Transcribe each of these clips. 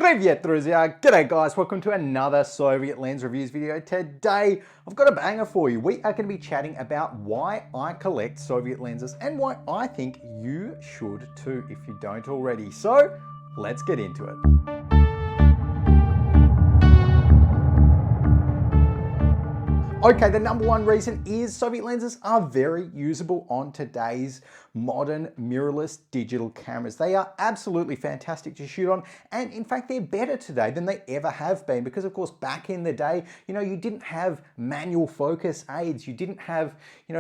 Привет, друзья! G'day guys, welcome to another Soviet lens reviews video. Today, I've got a banger for you. We are going to be chatting about why I collect Soviet lenses and why I think you should too if you don't already. So, let's get into it. Okay, the number one reason is Soviet lenses are very usable on today's modern mirrorless digital cameras. They are absolutely fantastic to shoot on, and in fact they're better today than they ever have been because of course back in the day, you didn't have manual focus aids, you didn't have,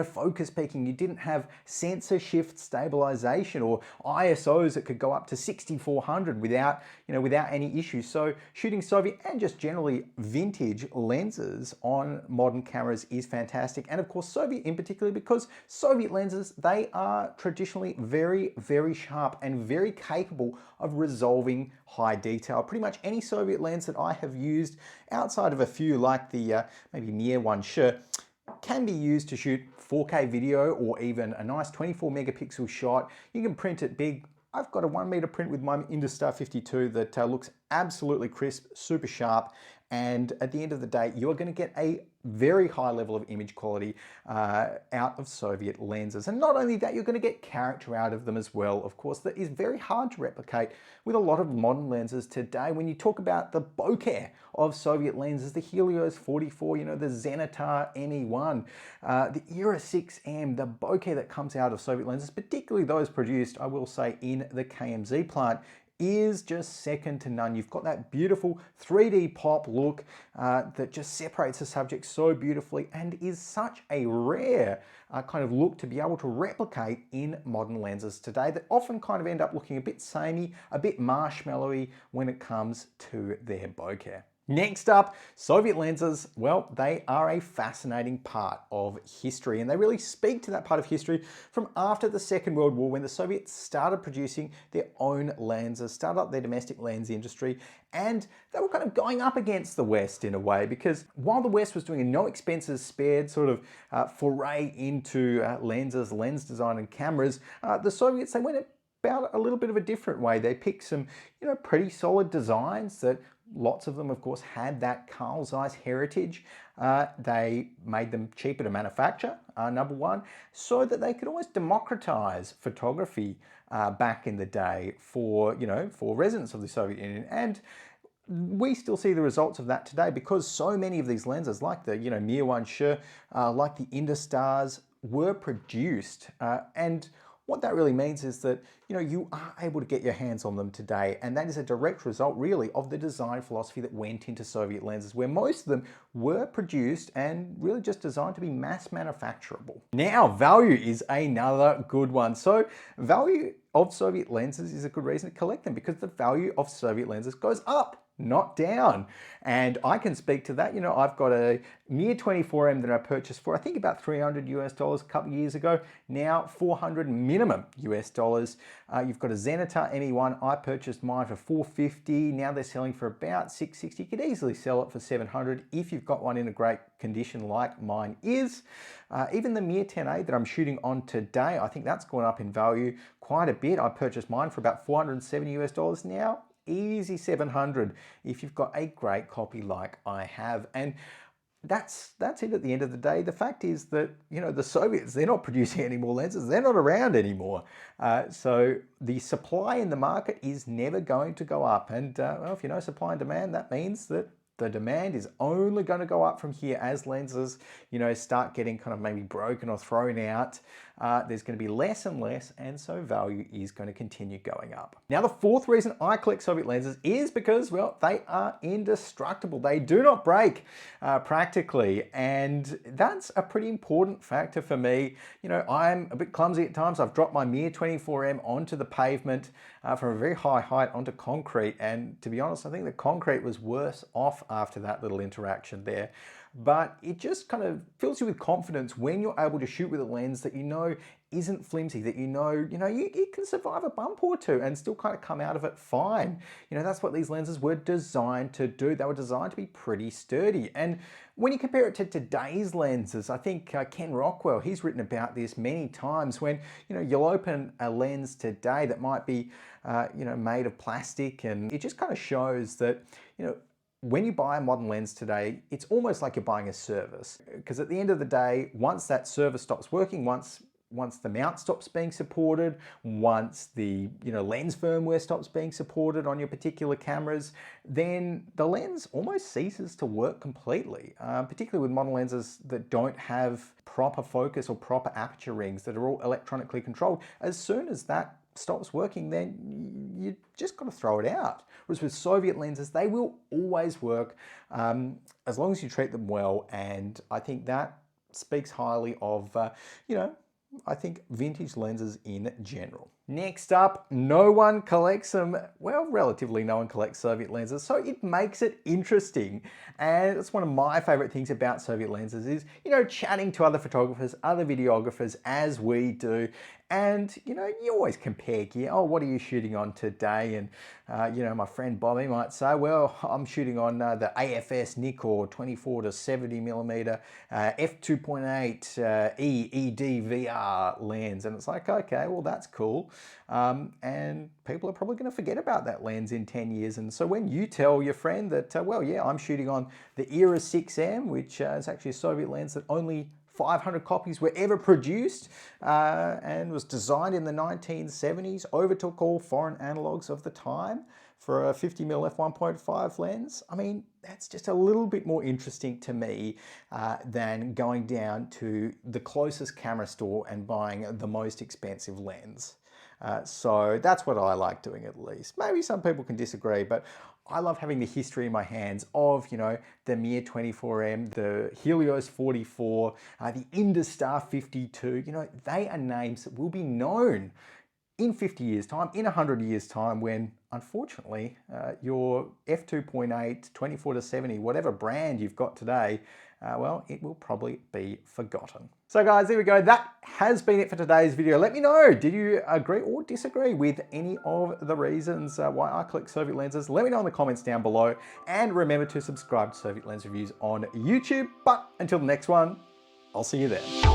focus peaking, you didn't have sensor shift stabilization or ISOs that could go up to 6400 without any issues. So shooting Soviet and just generally vintage lenses on modern cameras is fantastic, and of course Soviet in particular, because Soviet lenses, they are traditionally very, very sharp and very capable of resolving high detail. Pretty much any Soviet lens that I have used, outside of a few like the maybe near one sure, can be used to shoot 4K video or even a nice 24 megapixel shot. You can print it big. I've got a 1 meter print with my Industar 52 that looks absolutely crisp, super sharp, and at the end of the day, you're going to get a very high level of image quality out of Soviet lenses. And not only that, you're going to get character out of them as well, of course, that is very hard to replicate with a lot of modern lenses today. When you talk about the bokeh of Soviet lenses, the Helios 44, the Zenitar ME1, the Era 6M, the bokeh that comes out of Soviet lenses, particularly those produced, I will say, in the KMZ plant, is just second to none. You've got that beautiful 3D pop look that just separates the subject so beautifully and is such a rare kind of look to be able to replicate in modern lenses today that often kind of end up looking a bit samey, a bit marshmallowy when it comes to their bokeh. Next up, Soviet lenses, well, they are a fascinating part of history, and they really speak to that part of history from after the Second World War, when the Soviets started producing their own lenses, started up their domestic lens industry, and they were kind of going up against the West in a way, because while the West was doing a no expenses spared sort of foray into lenses, lens design and cameras, the Soviets, they went about a little bit of a different way. They picked some, pretty solid designs that lots of them, of course, had that Carl Zeiss heritage. They made them cheaper to manufacture, number one, so that they could almost democratize photography back in the day for residents of the Soviet Union. And we still see the results of that today, because so many of these lenses, like the Mir 1 Sure, like the Industars, were produced. And what that really means is that you are able to get your hands on them today, and that is a direct result really of the design philosophy that went into Soviet lenses, where most of them were produced and really just designed to be mass manufacturable. Now, value is another good one. So value of Soviet lenses is a good reason to collect them, because the value of Soviet lenses goes up, not down. And I can speak to that. I've got a Mir 24M that I purchased for, I think, about $300 US a couple of years ago. Now $400 minimum US dollars. You've got a Zenitar ME1. I purchased mine for $450. Now they're selling for about $660. You could easily sell it for $700 if you've got one in a great condition like mine is. Even the Mir 10A that I'm shooting on today, I think that's gone up in value quite a bit. I purchased mine for about $470 US now. Easy 700 if you've got a great copy like I have. And that's it at the end of the day. The fact is that, the Soviets, they're not producing any more lenses. They're not around anymore. So the supply in the market is never going to go up. And well, if you know supply and demand, that means that the demand is only going to go up from here as lenses, start getting kind of maybe broken or thrown out. There's going to be less and less, and so value is going to continue going up. Now, the fourth reason I collect Soviet lenses is because, well, they are indestructible. They do not break practically, and that's a pretty important factor for me. I'm a bit clumsy at times. I've dropped my Mir 24M onto the pavement from a very high height onto concrete, and to be honest, I think the concrete was worse off after that little interaction there. But it just kind of fills you with confidence when you're able to shoot with a lens that isn't flimsy, that you can survive a bump or two and still kind of come out of it fine. That's what these lenses were designed to do. They were designed to be pretty sturdy. And when you compare it to today's lenses, I think Ken Rockwell, he's written about this many times. When you'll open a lens today that might be made of plastic, and it just kind of shows that when you buy a modern lens today, it's almost like you're buying a service, because at the end of the day, once that service stops working, once the mount stops being supported, once the lens firmware stops being supported on your particular cameras, then the lens almost ceases to work completely, particularly with modern lenses that don't have proper focus or proper aperture rings that are all electronically controlled. As soon as that stops working, then you just got to throw it out. Whereas with Soviet lenses, they will always work as long as you treat them well, and I think that speaks highly of I think vintage lenses in general. Next up, no one collects them. Well, relatively no one collects Soviet lenses, so it makes it interesting. And it's one of my favorite things about Soviet lenses is, chatting to other photographers, other videographers, as we do. And, you always compare gear. Oh, what are you shooting on today? And, my friend Bobby might say, well, I'm shooting on the AFS Nikkor 24 to 70 millimeter f2.8 ED VR lens. And it's like, okay, well, that's cool. And people are probably going to forget about that lens in 10 years. And so when you tell your friend that, well, yeah, I'm shooting on the Era 6M, which is actually a Soviet lens that only 500 copies were ever produced and was designed in the 1970s, overtook all foreign analogs of the time for a 50mm f1.5 lens. I mean, that's just a little bit more interesting to me than going down to the closest camera store and buying the most expensive lens. So that's what I like doing, at least. Maybe some people can disagree, but I love having the history in my hands of, the Mir 24M, the Helios 44, the Industar 52. They are names that will be known in 50 years' time, in 100 years' time, when, unfortunately, your f2.8, 24 to 70, whatever brand you've got today, well, it will probably be forgotten. So guys, there we go. That has been it for today's video. Let me know, did you agree or disagree with any of the reasons why I collect Soviet lenses? Let me know in the comments down below. And remember to subscribe to Soviet Lens Reviews on YouTube. But until the next one, I'll see you there.